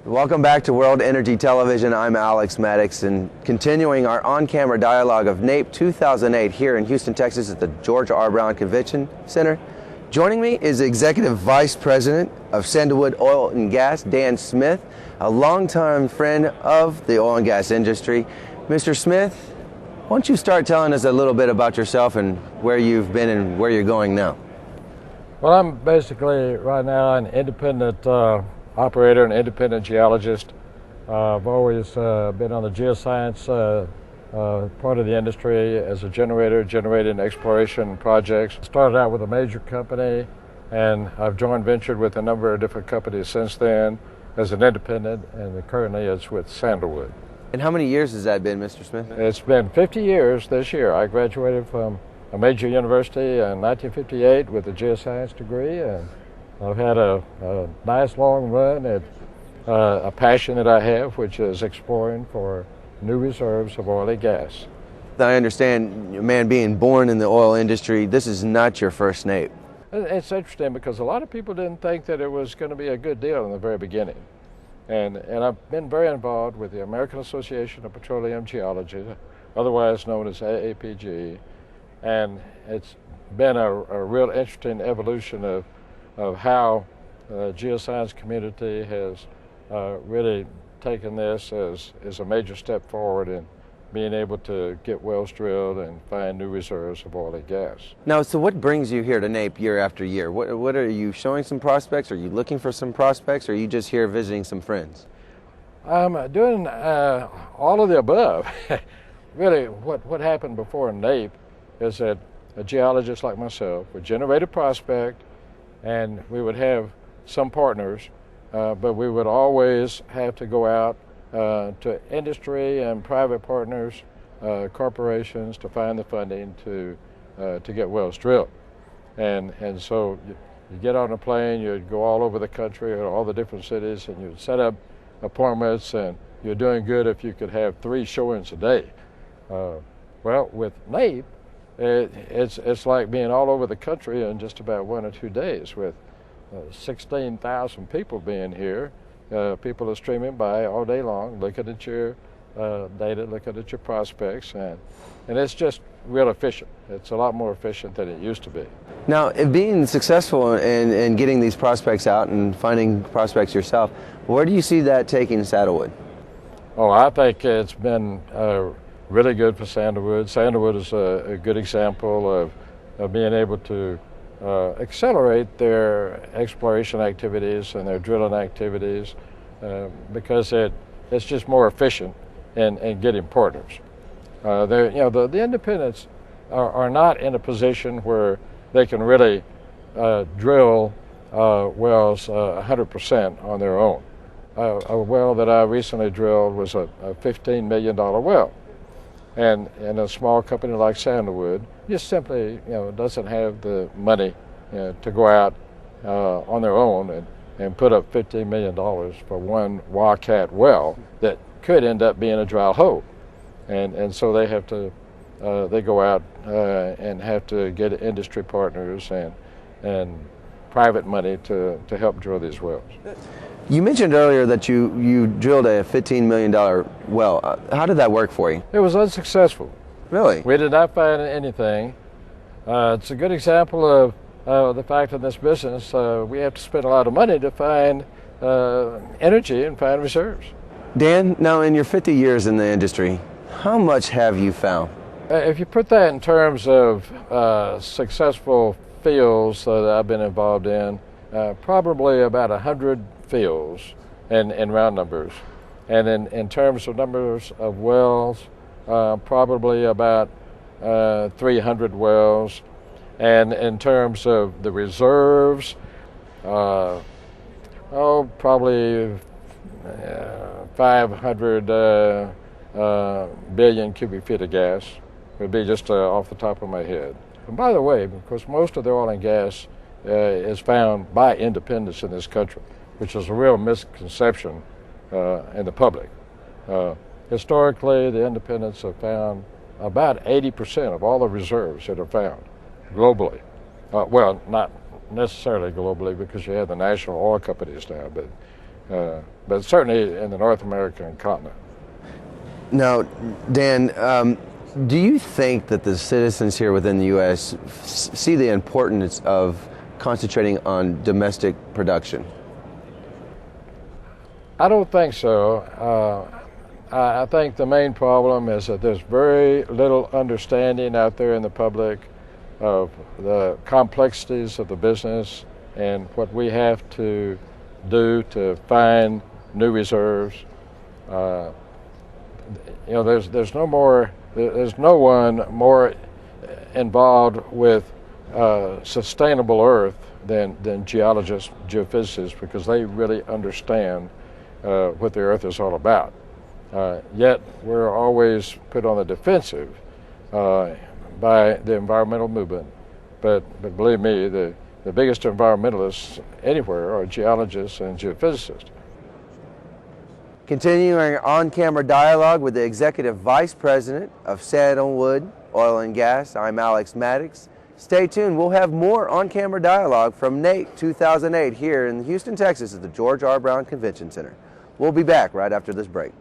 Welcome back to World Energy Television. I'm Alex Maddox, and continuing our on-camera dialogue of NAPE 2008 here in Houston, Texas at the George R. Brown Convention Center. Joining me is Executive Vice President of Sandalwood Oil and Gas, Dan Smith, a longtime friend of the oil and gas industry. Mr. Smith, why don't you start telling us a little bit about yourself and where you've been and where you're going now? Well, I'm basically right now an independent operator, an independent geologist. I've always been on the geoscience part of the industry as a generating exploration projects. Started out with a major company, and I've joint ventured with a number of different companies since then as an independent, and currently it's with Sandalwood. And how many years has that been, Mr. Smith? It's been 50 years this year. I graduated from a major university in 1958 with a geoscience degree, and I've had a nice long run at a passion that I have, which is exploring for new reserves of oil and gas. I understand, a man being born in the oil industry, this is not your first NAPE. It's interesting because a lot of people didn't think that it was going to be a good deal in the very beginning. And I've been very involved with the American Association of Petroleum Geology, otherwise known as AAPG, and it's been a real interesting evolution of how the geoscience community has really taken this as a major step forward in being able to get wells drilled and find new reserves of oil and gas. Now, so what brings you here to NAPE year after year? What are you showing some prospects? Are you looking for some prospects? Or are you just here visiting some friends? I'm doing all of the above. Really, what happened before NAPE is that a geologist like myself would generate a prospect, and we would have some partners, but we would always have to go out to industry and private partners, corporations, to find the funding to get wells drilled. And so you get on a plane, you'd go all over the country or all the different cities, and you'd set up appointments, and you're doing good if you could have 3 showings a day. Well, with NAPE, it's like being all over the country in just about 1 or 2 days, with 16,000 people being here. People are streaming by all day long, looking at your data, looking at your prospects, and it's just real efficient. It's a lot more efficient than it used to be. Now, being successful in getting these prospects out and finding prospects yourself, where do you see that taking Sandalwood? Oh, I think it's been really good for Sandalwood. Sandalwood is a good example of being able to accelerate their exploration activities and their drilling activities because it's just more efficient in getting partners. The independents are not in a position where they can really drill wells 100% on their own. A well that I recently drilled was a $15 million well. And a small company like Sandalwood just simply, doesn't have the money to go out on their own and put up $15 million for one wildcat well that could end up being a dry hole. And so they have to, they go out and have to get industry partners and private money to help drill these wells. You mentioned earlier that you drilled a $15 million well. How did that work for you? It was unsuccessful. Really? We did not find anything. It's a good example of the fact in this business we have to spend a lot of money to find energy and find reserves. Dan, now in your 50 years in the industry, how much have you found? If you put that in terms of successful fields that I've been involved in, probably about 100 fields in round numbers. And in terms of numbers of wells, probably about 300 wells. And in terms of the reserves, probably 500 billion cubic feet of gas would be just off the top of my head. And by the way, because most of the oil and gas is found by independents in this country, which is a real misconception in the public. Historically, the independents have found about 80% of all the reserves that are found globally. Well, not necessarily globally, because you have the national oil companies now, but but certainly in the North American continent. Now, Dan, do you think that the citizens here within the U.S. see the importance of concentrating on domestic production? I don't think so. I think the main problem is that there's very little understanding out there in the public of the complexities of the business and what we have to do to find new reserves. There's no one more involved with sustainable Earth than geologists, geophysicists, because they really understand what the Earth is all about. Yet we're always put on the defensive by the environmental movement. But believe me, the biggest environmentalists anywhere are geologists and geophysicists. Continuing our on-camera dialogue with the Executive Vice President of Sandalwood Oil and Gas, I'm Alex Maddox. Stay tuned, we'll have more on-camera dialogue from NAPE 2008 here in Houston, Texas at the George R. Brown Convention Center. We'll be back right after this break.